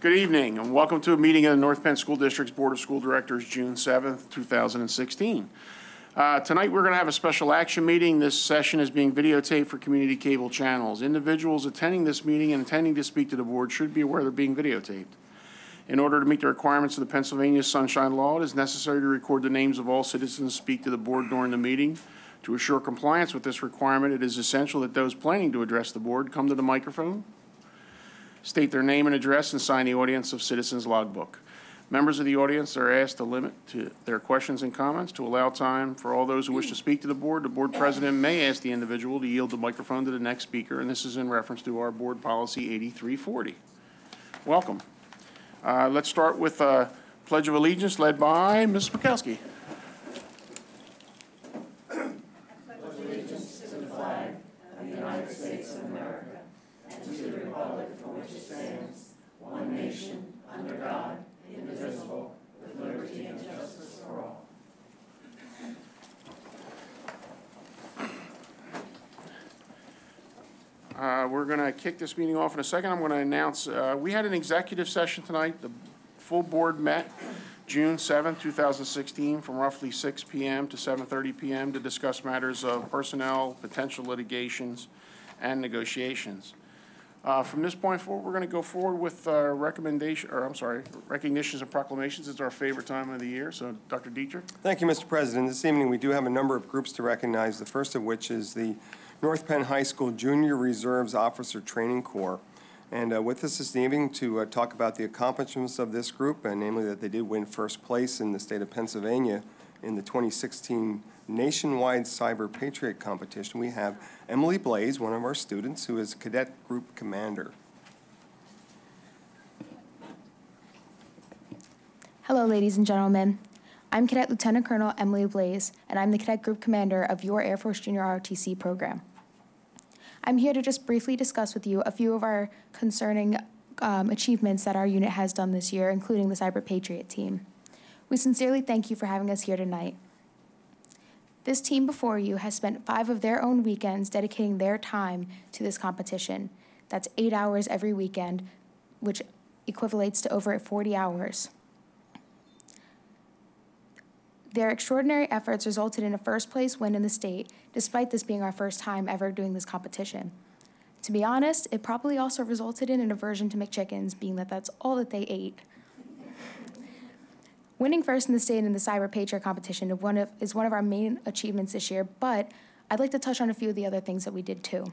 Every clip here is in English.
Good evening and welcome to a meeting of the North Penn School District's Board of School Directors, June 7th, 2016. Tonight we're going to have a special action meeting. This session is being videotaped for community cable channels. Individuals attending this meeting and intending to speak to the board should be aware they're being videotaped. In order to meet the requirements of the Pennsylvania Sunshine Law, it is necessary to record the names of all citizens who speak to the board during the meeting. To assure compliance with this requirement, it is essential that those planning to address the board come to the microphone, state their name and address, and sign the audience of citizens logbook. Members of the audience are asked to limit to their questions and comments. To allow time for all those who wish to speak to the board president may ask the individual to yield the microphone to the next speaker, and this is in reference to our board policy 8340. Welcome. Let's start with a Pledge of Allegiance led by Ms. Mikowski. United States of America, and to the republic for which it stands, one nation, under God, indivisible, with liberty and justice for all. We're going to kick this meeting off in a second. I'm going to announce we had an executive session tonight. The full board met June 7th, 2016 from roughly 6 p.m. to 7:30 p.m. to discuss matters of personnel, potential litigations, and negotiations. From this point forward, we're going to go forward with recognitions and proclamations. It's our favorite time of the year. So, Dr. Dietrich. Thank you, Mr. President. This evening we do have a number of groups to recognize, the first of which is the North Penn High School Junior Reserves Officer Training Corps. And with us this evening to talk about the accomplishments of this group, and namely that they did win first place in the state of Pennsylvania in the 2016 Nationwide Cyber Patriot Competition, we have Emily Blaze, one of our students, who is Cadet Group Commander. Hello, ladies and gentlemen. I'm Cadet Lieutenant Colonel Emily Blaze, and I'm the Cadet Group Commander of your Air Force Junior ROTC program. I'm here to just briefly discuss with you a few of our concerning achievements that our unit has done this year, including the Cyber Patriot team. We sincerely thank you for having us here tonight. This team before you has spent 5 of their own weekends dedicating their time to this competition. That's 8 hours every weekend, which equivalates to over 40 hours. Their extraordinary efforts resulted in a first-place win in the state, despite this being our first time ever doing this competition. To be honest, it probably also resulted in an aversion to McChickens, being that that's all that they ate. Winning first in the state in the Cyber Patriot competition is one of our main achievements this year, but I'd like to touch on a few of the other things that we did too.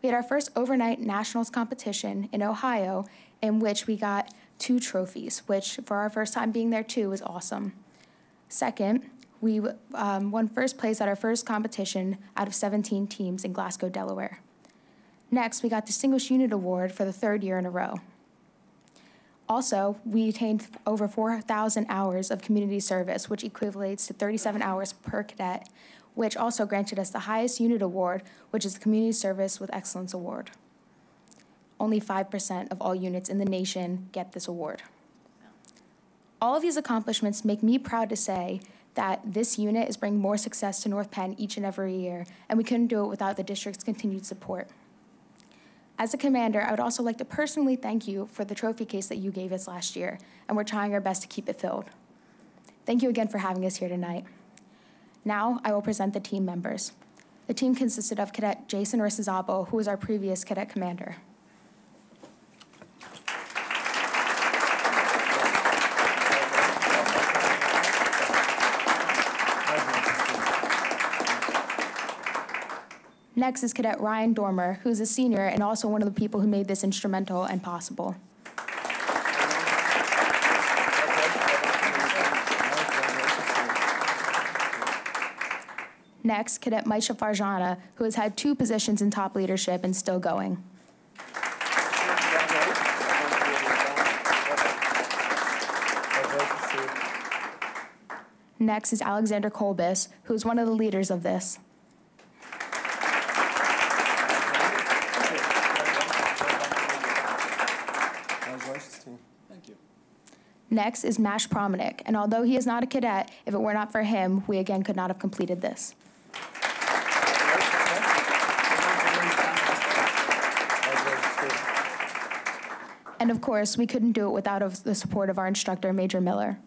We had our first overnight nationals competition in Ohio, in which we got 2 trophies, which for our first time being there too was awesome. Second, we won first place at our first competition out of 17 teams in Glasgow, Delaware. Next, we got Distinguished Unit Award for the 3rd year in a row. Also, we attained over 4,000 hours of community service, which equivalates to 37 hours per cadet, which also granted us the highest unit award, which is the Community Service with Excellence Award. Only 5% of all units in the nation get this award. All of these accomplishments make me proud to say that this unit is bringing more success to North Penn each and every year, and we couldn't do it without the district's continued support. As a commander, I would also like to personally thank you for the trophy case that you gave us last year, and we're trying our best to keep it filled. Thank you again for having us here tonight. Now, I will present the team members. The team consisted of Cadet Jason Risizabo, who was our previous cadet commander. Next is Cadet Ryan Dormer, who's a senior and also one of the people who made this instrumental and possible. Next, Cadet Maisha Farjana, who has had 2 positions in top leadership and still going. Next is Alexander Kolbis, who is one of the leaders of this. Thank you. Next is Mash Promanik, and although he is not a cadet, if it were not for him, we again could not have completed this. And of course, we couldn't do it without the support of our instructor, Major Miller.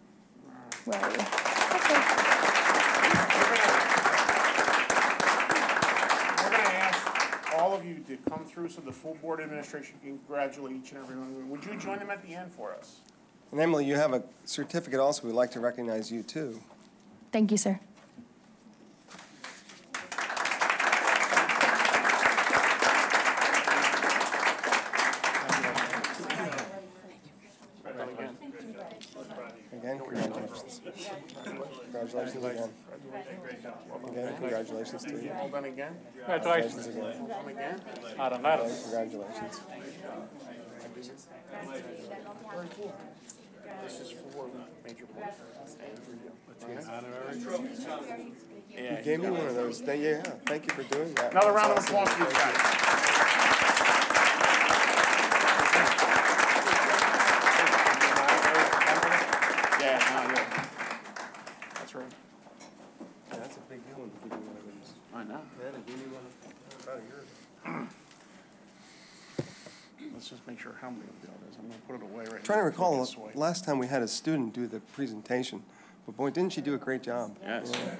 Where are you? We're going to ask all of you to come through so the full board administration can congratulate each and every one. Would you join them at the end for us? And Emily, you have a certificate also. We'd like to recognize you, too. Thank you, sir. Again, congratulations. Congratulations again. Again, congratulations to you. All done again? Congratulations again. All done again? Congratulations. Very cool. This is for Major Board. You gave me one of those. Yeah, thank you for doing that. Another round of applause for you guys. Yeah. That's right. Yeah, that's a big deal when you give me one of those. I know. Yeah, they gave me one about a year ago. Let's just make sure how big a deal it is. I'm going to put it away right now. I'm trying to recall last time we had a student do the presentation, but boy, didn't she do a great job. Yes. Yeah.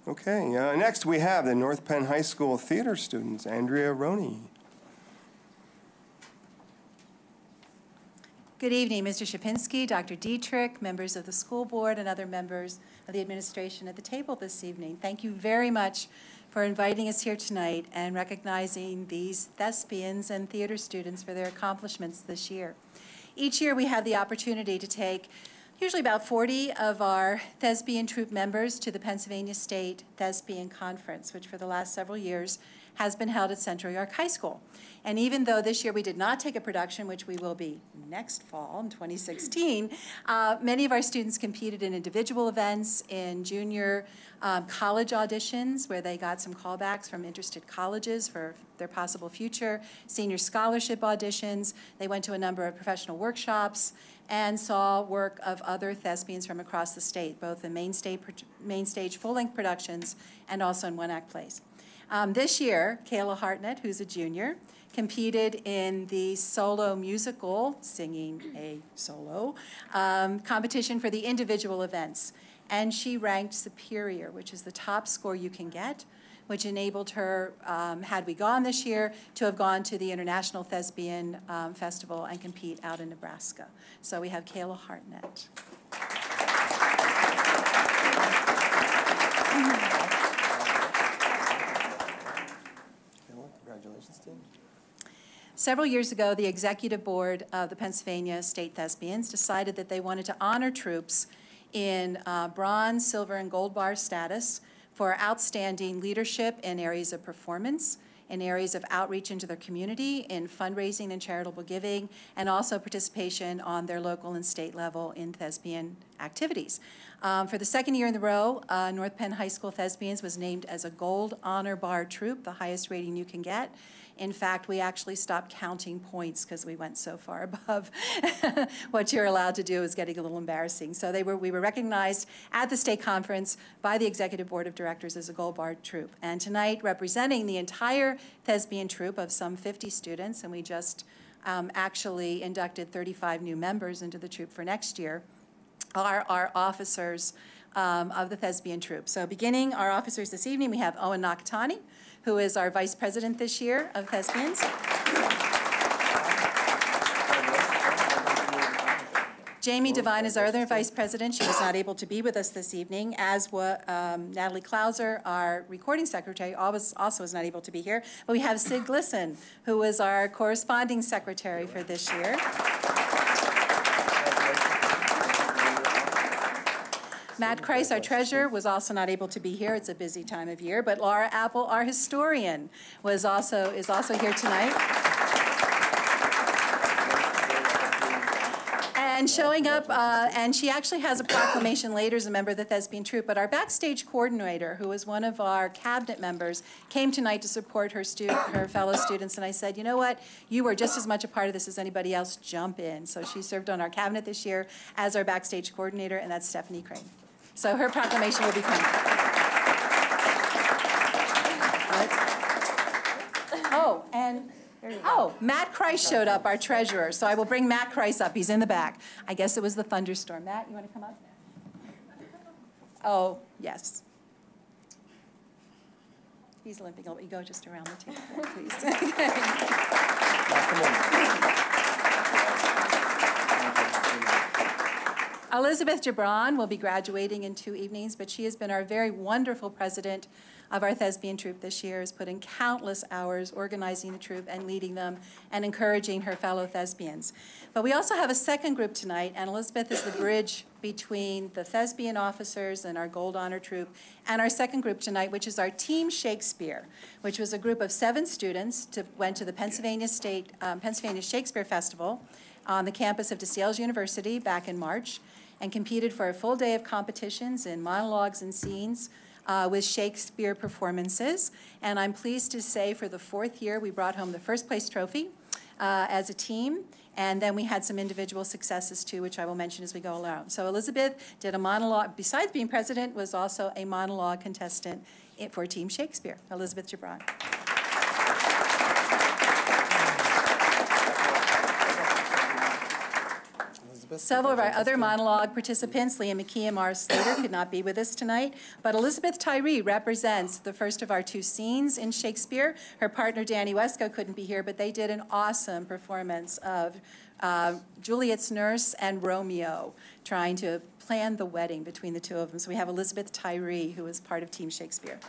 Okay, next we have the North Penn High School theater students, Andrea Roney. Good evening, Mr. Shapinski, Dr. Dietrich, members of the school board, and other members of the administration at the table this evening. Thank you very much for inviting us here tonight and recognizing these thespians and theater students for their accomplishments this year. Each year we have the opportunity to take usually about 40 of our thespian troupe members to the Pennsylvania State Thespian Conference, which for the last several years has been held at Central York High School. And even though this year we did not take a production, which we will be next fall in 2016, many of our students competed in individual events, in junior college auditions, where they got some callbacks from interested colleges for their possible future, senior scholarship auditions. They went to a number of professional workshops and saw work of other thespians from across the state, both in main stage full-length productions and also in one-act plays. This year, Kayla Hartnett, who's a junior, competed in the solo musical, singing a solo, competition for the individual events. And she ranked superior, which is the top score you can get, which enabled her, had we gone this year, to have gone to the International Thespian Festival and compete out in Nebraska. So we have Kayla Hartnett. Congratulations, team. Several years ago, the executive board of the Pennsylvania State Thespians decided that they wanted to honor troops in bronze, silver, and gold bar status for outstanding leadership in areas of performance, in areas of outreach into their community, in fundraising and charitable giving, and also participation on their local and state level in thespian activities. For the second year in a row, North Penn High School Thespians was named as a Gold Honor Bar Troupe, the highest rating you can get. In fact, we actually stopped counting points because we went so far above what you're allowed to do. Is getting a little embarrassing. So we were recognized at the state conference by the executive board of directors as a Gold Bar Troupe. And tonight, representing the entire thespian troupe of some 50 students, and we just actually inducted 35 new members into the troupe for next year, are our officers of the thespian troupe. So beginning our officers this evening, we have Owen Nakatani, who is our vice president this year of thespians. Jamie Devine is our other vice president. She was not able to be with us this evening, as was Natalie Klauser, our recording secretary, also was not able to be here. But we have Sid Glisson, who is our corresponding secretary for this year. Matt Kreis, our treasurer, was also not able to be here. It's a busy time of year. But Laura Apple, our historian, is also here tonight. And showing up, and she actually has a proclamation later as a member of the thespian troupe, but our backstage coordinator, who is one of our cabinet members, came tonight to support her fellow students, and I said, you know what, you are just as much a part of this as anybody else, jump in. So she served on our cabinet this year as our backstage coordinator, and that's Stephanie Crane. So her proclamation will be coming. Oh, Matt Kreis showed up, our treasurer, so I will bring Matt Kreis up. He's in the back. I guess it was the thunderstorm. Matt, you want to come up? Oh, yes. He's limping. You go just around the table, please. Elizabeth Gibran will be graduating in 2 evenings, but she has been our very wonderful president of our thespian troupe this year, has put in countless hours organizing the troupe and leading them and encouraging her fellow thespians. But we also have a second group tonight, and Elizabeth is the bridge between the thespian officers and our Gold Honor troupe and our second group tonight, which is our Team Shakespeare, which was a group of 7 students went to the Pennsylvania Shakespeare Festival on the campus of DeSales University back in March and competed for a full day of competitions in monologues and scenes with Shakespeare performances. And I'm pleased to say for the 4th year, we brought home the first place trophy as a team. And then we had some individual successes too, which I will mention as we go along. So Elizabeth did a monologue, besides being president, was also a monologue contestant for Team Shakespeare. Elizabeth Gibran. Several of our other monologue participants, Leah McKee and Mara Slater, could not be with us tonight, but Elizabeth Tyree represents the first of our 2 scenes in Shakespeare. Her partner, Danny Wesco, couldn't be here, but they did an awesome performance of Juliet's nurse and Romeo, trying to plan the wedding between the 2 of them. So we have Elizabeth Tyree, who is part of Team Shakespeare.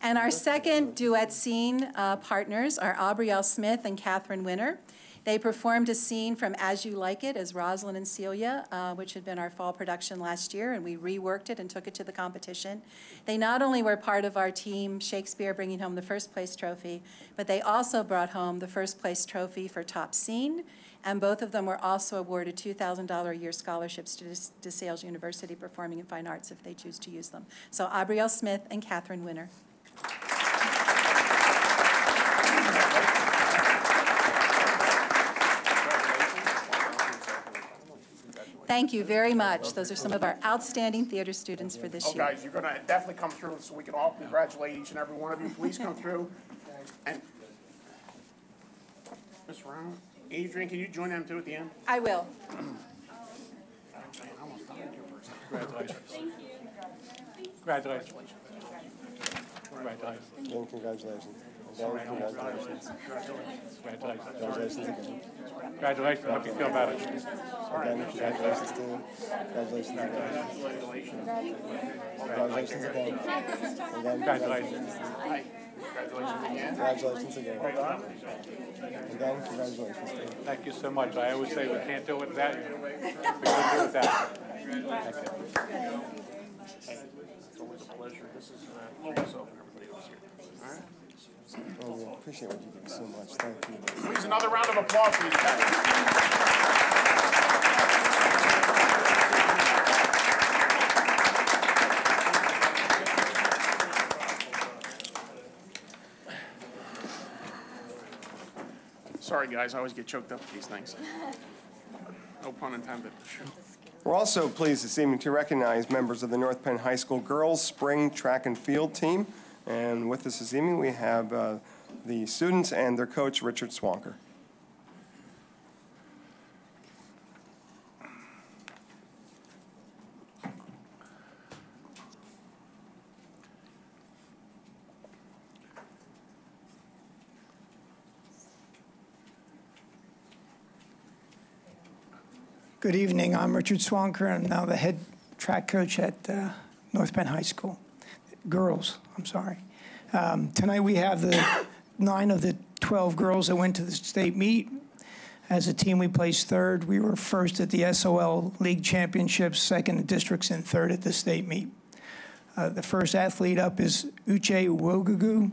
And our second duet scene partners are Aubrielle Smith and Catherine Winter. They performed a scene from As You Like It as Rosalind and Celia, which had been our fall production last year, and we reworked it and took it to the competition. They not only were part of our Team Shakespeare bringing home the first place trophy, but they also brought home the first place trophy for top scene, and both of them were also awarded $2,000 a year scholarships to DeSales University Performing and Fine Arts if they choose to use them. So Aubrielle Smith and Catherine Winter. Thank you very much. Those are some of our outstanding theater students for this year. Guys, you're going to definitely come through so we can all congratulate each and every one of you. Please come through. And Ms. Round, Adrian, can you join them too at the end? I will. Congratulations. Thank you. Congratulations. Congratulations. Again, congratulations. Again, congratulations. Congratulations. Congratulations again. Congratulations. I hope you feel better. Again, congratulations to you. Congratulations again. Congratulations again. Again, Congratulations. Congratulations again. Congratulations again. Again, congratulations to you. Thank you so much. I always say we can't do it without you. We couldn't do it without you. Thank you. It's always a pleasure. This is a little myself and everybody else here. All right? Oh, we appreciate what you do so much. Thank you. Please, another round of applause for these guys. Sorry, guys, I always get choked up with these things. No pun intended. We're also pleased this evening to recognize members of the North Penn High School Girls Spring Track and Field Team. And with us this evening, we have the students and their coach, Richard Swanker. Good evening. I'm Richard Swanker. I'm now the head track coach at North Penn High School. Girls, I'm sorry. Tonight we have the 9 of the 12 girls that went to the state meet. As a team, we placed 3rd. We were 1st at the SOL League Championships, 2nd at districts, and 3rd at the state meet. The first athlete up is Uche Wogugu.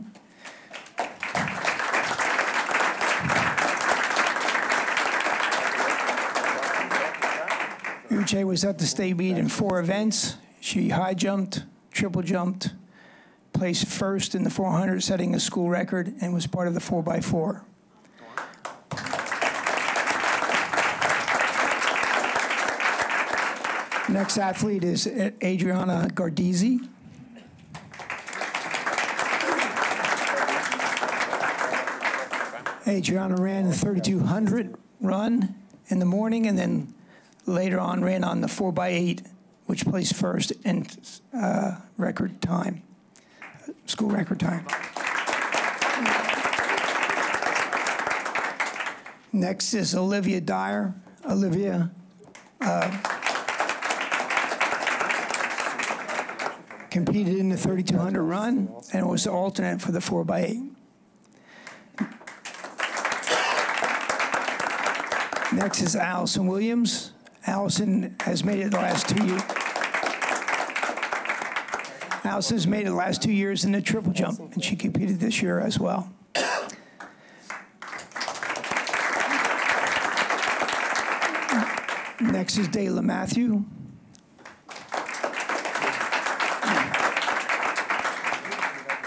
Uche was at the state meet in 4 events. She high jumped, triple jumped, placed 1st in the 400, setting a school record, and was part of the 4x4. Next athlete is Adriana Gardizzi. Adriana ran the 3,200 run in the morning, and then later on ran on the 4x8, which placed first in record time, school record time. Next is Olivia Dyer. Olivia competed in the 3,200 run and was the alternate for the 4x8. Next is Allison Williams. Allison has made it the last 2 years. Allison has made it the last 2 years in the triple jump, and she competed this year as well. Next is Dayla Matthew.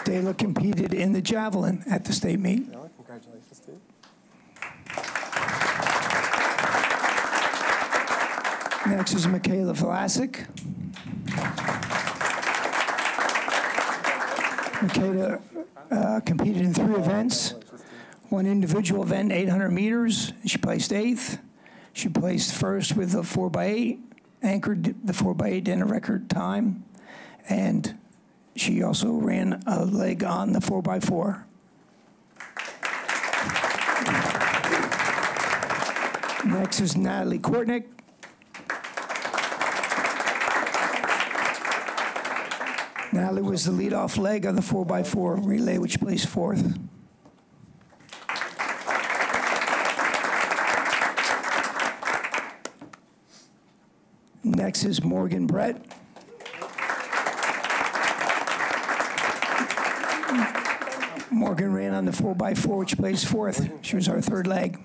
Dayla competed in the javelin at the state meet. Congratulations, Steve. Next is Michaela Vlasic. Michaela competed in 3 events. One individual event, 800 meters. She placed 8th. She placed first with the 4x8, anchored the 4x8 in a record time, and she also ran a leg on the 4x4. Next is Natalie Kortnick. Natalie was the leadoff leg of the 4x4 relay, which placed 4th. Next is Morgan Brett. Morgan ran on the 4x4, which placed 4th. She was our 3rd leg.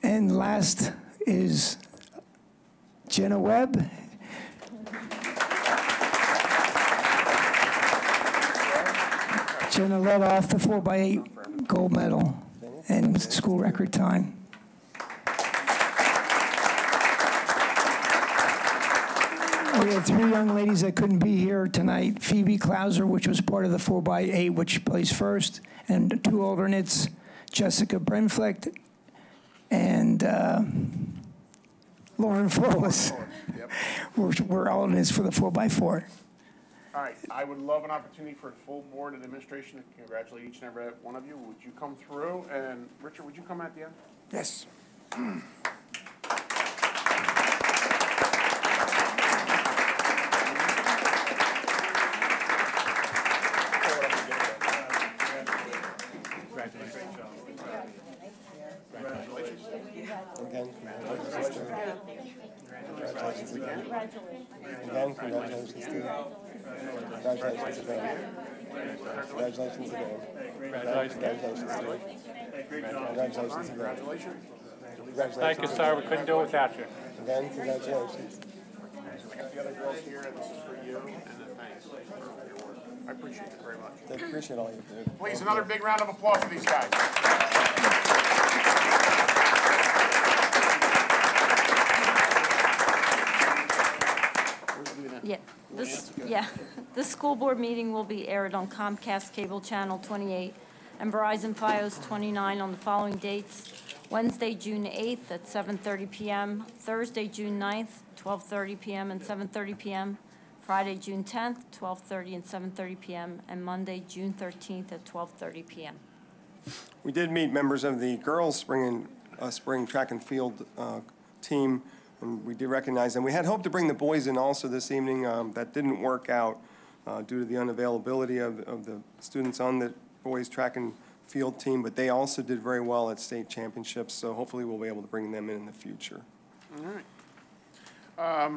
And last is Jenna Webb. Jenna led off the 4x8 gold medal and school record time. We had 3 young ladies that couldn't be here tonight. Phoebe Klauser, which was part of the 4x8, which placed first, and 2 alternates, Jessica Brenflecht and Lauren Flawless. Were alternates for the 4x4. All right, I would love an opportunity for a full board and administration to congratulate each and every one of you. Would you come through? And Richard, would you come at the end? Yes. Again, congratulations again. Again, congratulations to you. Congratulations again. Congratulations again. Congratulations to you. Congratulations again. Thank you, sir. We couldn't do it without you. Again, congratulations. We got the other girls here, and this is for you, and then thanks for your work. I appreciate it very much. I appreciate all you do. Please, another big round of applause for these guys. This school board meeting will be aired on Comcast Cable Channel 28 and Verizon Fios 29 on the following dates: Wednesday, June 8th at 7:30 p.m., Thursday, June 9th, 12:30 p.m. and 7:30 p.m., Friday, June 10th, 12:30 and 7:30 p.m., and Monday, June 13th at 12:30 p.m. We did meet members of the girls' spring track and field team, and we did recognize them. We had hoped to bring the boys in also this evening. That didn't work out due to the unavailability of the students on the boys' track and field team, but they also did very well at state championships, so hopefully we'll be able to bring them in the future. All right.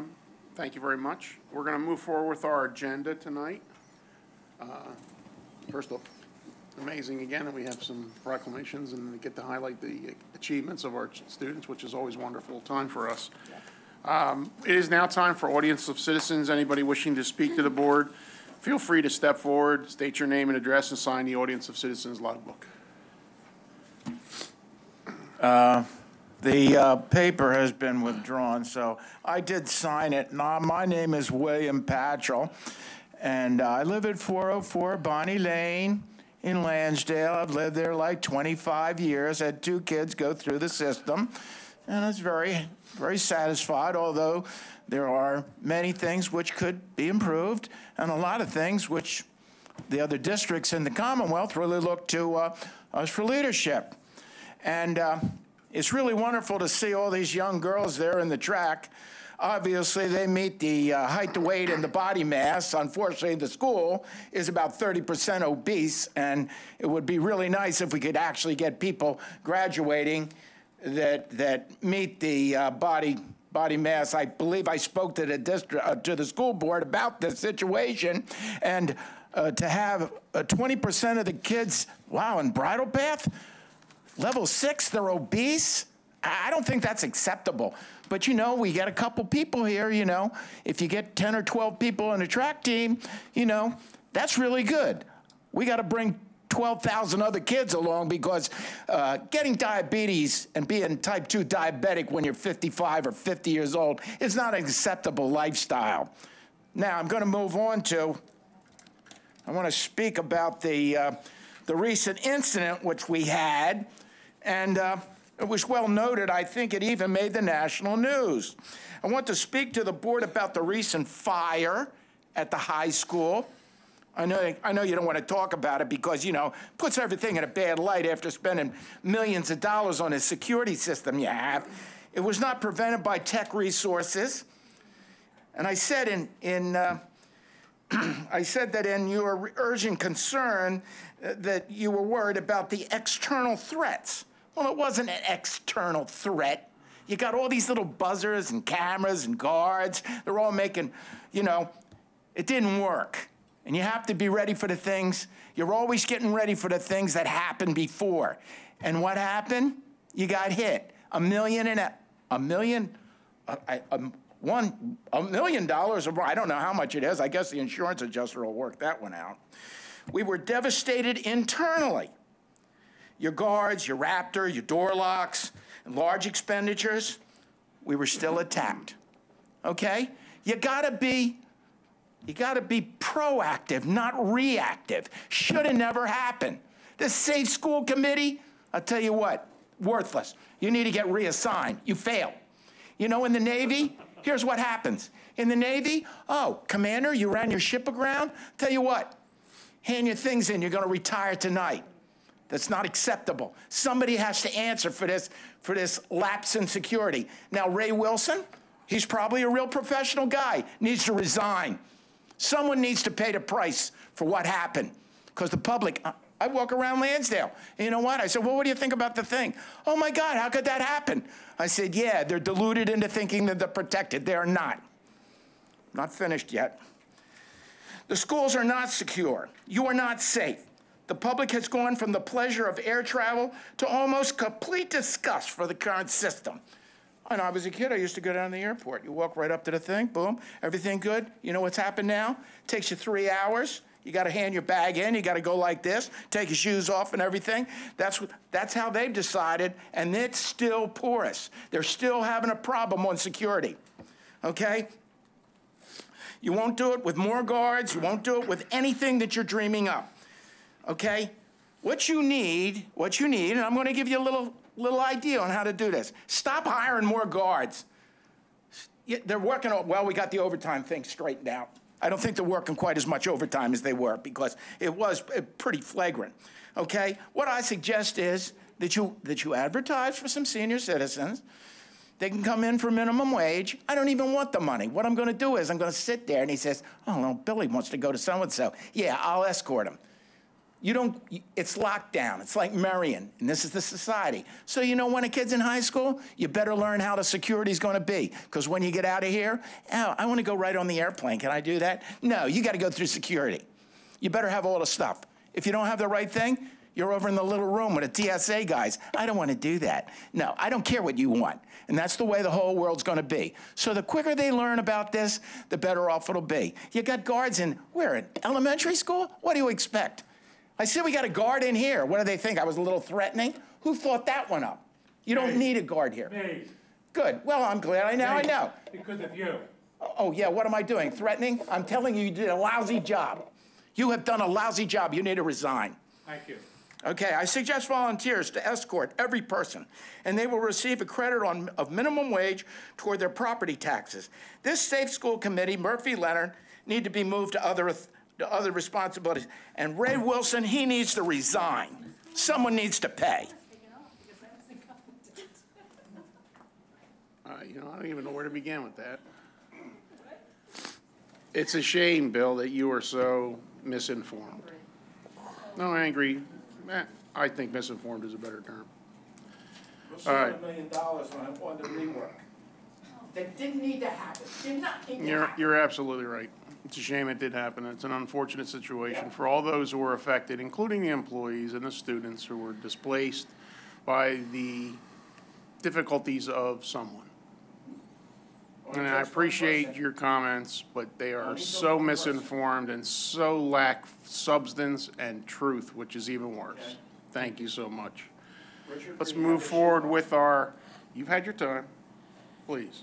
Thank you very much. We're going to move forward with our agenda tonight. First off, amazing again that we have some proclamations and we get to highlight the achievements of our students, which is always a wonderful time for us. It is now time for audience of citizens. Anybody wishing to speak to the board, feel free to step forward, state your name and address, and sign the audience of citizens logbook. The paper has been withdrawn, so I did sign it. Now, my name is William Patchell, And I live at 404 Bonnie Lane in Lansdale. I've lived there like 25 years, had 2 kids go through the system, and I was very, very satisfied, although there are many things which could be improved and a lot of things which the other districts in the Commonwealth really look to us for leadership. And it's really wonderful to see all these young girls there in the track. Obviously, they meet the height, the weight, and the body mass. Unfortunately, the school is about 30% obese, and it would be really nice if we could actually get people graduating that meet the body mass. I believe I spoke to the school board about this situation, and to have 20% of the kids, wow, in Bridle Path, level 6, they're obese. I don't think that's acceptable. But, you know, we get a couple people here, you know. If you get 10 or 12 people on a track team, you know, that's really good. We got to bring 12,000 other kids along because getting diabetes and being type 2 diabetic when you're 55 or 50 years old is not an acceptable lifestyle. Now, I'm going to move on to, I want to speak about the recent incident which we had, and it was well noted. I think it even made the national news. I want to speak to the board about the recent fire at the high school. I know you don't want to talk about it because, you know, puts everything in a bad light after spending millions of dollars on a security system you have. It was not prevented by tech resources. And I said I said that in your urgent concern that you were worried about the external threats. Well, it wasn't an external threat. You got all these little buzzers and cameras and guards. They're all making, you know, it didn't work. And you have to be ready for the things. You're always getting ready for the things that happened before. And what happened? You got hit. $1 million, or I don't know how much it is. I guess the insurance adjuster will work that one out. We were devastated internally. Your guards, your Raptor, your door locks, and large expenditures, we were still attacked. Okay? You gotta be proactive, not reactive. Should have never happened. This Safe School Committee, I'll tell you what, worthless. You need to get reassigned. You failed. You know, in the Navy, here's what happens. In the Navy, oh, Commander, you ran your ship aground? Tell you what, hand your things in, you're gonna retire tonight. That's not acceptable. Somebody has to answer for this lapse in security. Now, Ray Wilson, he's probably a real professional guy, needs to resign. Someone needs to pay the price for what happened. Because the public, I walk around Lansdale, and you know what? I said, well, what do you think about the thing? Oh my God, how could that happen? I said, yeah, they're deluded into thinking that they're protected. They are not. Not finished yet. The schools are not secure. You are not safe. The public has gone from the pleasure of air travel to almost complete disgust for the current system. When I was a kid, I used to go down to the airport. You walk right up to the thing, boom, everything good. You know what's happened now? It takes you 3 hours. You got to hand your bag in. You got to go like this, take your shoes off and everything. That's how they've decided, and it's still porous. They're still having a problem on security, okay? You won't do it with more guards. You won't do it with anything that you're dreaming up. Okay, what you need, and I'm going to give you a little idea on how to do this. Stop hiring more guards. They're working, well, we got the overtime thing straightened out. I don't think they're working quite as much overtime as they were because it was pretty flagrant. Okay, what I suggest is that you advertise for some senior citizens. They can come in for minimum wage. I don't even want the money. What I'm going to do is I'm going to sit there, and he says, oh, no, Billy wants to go to so-and-so. Yeah, I'll escort him. It's locked down. It's like Marion, and this is the society. So you know when a kid's in high school, you better learn how the security's going to be. Because when you get out of here, oh, I want to go right on the airplane. Can I do that? No, you got to go through security. You better have all the stuff. If you don't have the right thing, you're over in the little room with the TSA guys. I don't want to do that. No, I don't care what you want. And that's the way the whole world's going to be. So the quicker they learn about this, the better off it'll be. You got guards in, where, in elementary school? What do you expect? I said we got a guard in here. What do they think? I was a little threatening? Who thought that one up? You don't need a guard here. Me. Good. Well, I'm glad I know. Because of you. Oh, yeah, what am I doing? Threatening? I'm telling you, you did a lousy job. You have done a lousy job. You need to resign. Thank you. Okay, I suggest volunteers to escort every person, and they will receive a credit of minimum wage toward their property taxes. This Safe School Committee, Murphy Leonard, need to be moved to other responsibilities. And Ray Wilson, he needs to resign. Someone needs to pay. You know, I don't even know where to begin with that. It's a shame, Bill, that you are so misinformed. No, angry. I think misinformed is a better term. All right. $1 million when I wanted to rework. That didn't need to happen. Did not need to happen. You're absolutely right. It's a shame it did happen. It's an unfortunate situation for all those who were affected, including the employees and the students who were displaced by the difficulties of someone. And I appreciate your comments, but they are so misinformed and so lack substance and truth, which is even worse. Thank you so much. Let's move forward with our, you've had your time, please.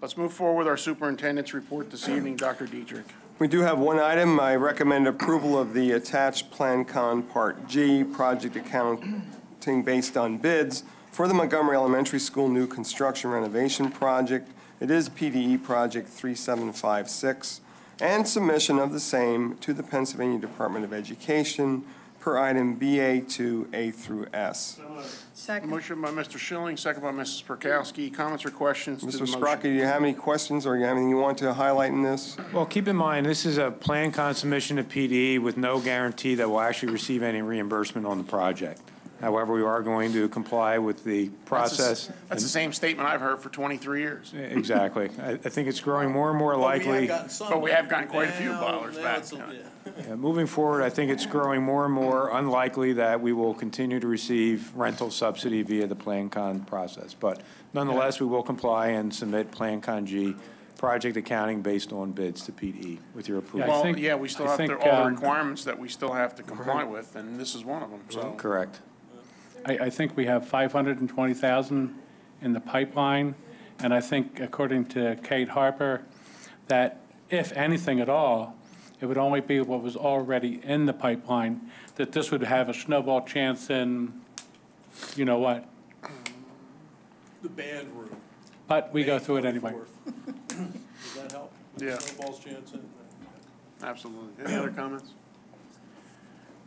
Let's move forward with our superintendent's report this evening. Dr. Dietrich. We do have one item. I recommend approval of the attached Plan Con Part G, project accounting based on bids for the Montgomery Elementary School new construction renovation project. It is PDE Project 3756, and submission of the same to the Pennsylvania Department of Education per item BA2A through S. Second. Motion by Mr. Schilling, second by Mrs. Perkowski. Comments or questions to the Mr. motion? Scrocky, do you have any questions or you have anything you want to highlight in this? Well, keep in mind, this is a plan con submission to PD with no guarantee that we'll actually receive any reimbursement on the project. However, we are going to comply with the process. That's the same statement I've heard for 23 years. Exactly. I think it's growing more and more likely. But we have gotten quite a few dollars back. Moving forward, I think it's growing more and more unlikely that we will continue to receive rental subsidy via the Plan Con process. But nonetheless, we will comply and submit Plan Con G project accounting based on bids to PDE with your approval. Well, yeah, we still have all the requirements that we still have to comply with, and this is one of them, so. Correct. I think we have 520,000 in the pipeline, and I think, according to Kate Harper, that if anything at all, it would only be what was already in the pipeline, that this would have a snowball chance in, you know what? The band room. But we go through it anyway. Does that help? Yeah. Snowball's chance in? Absolutely. Any other comments?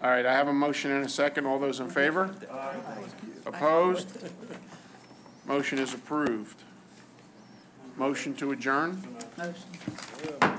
All right, I have a motion and a second. All those in favor? Aye. Opposed? Motion is approved. Motion to adjourn? Motion.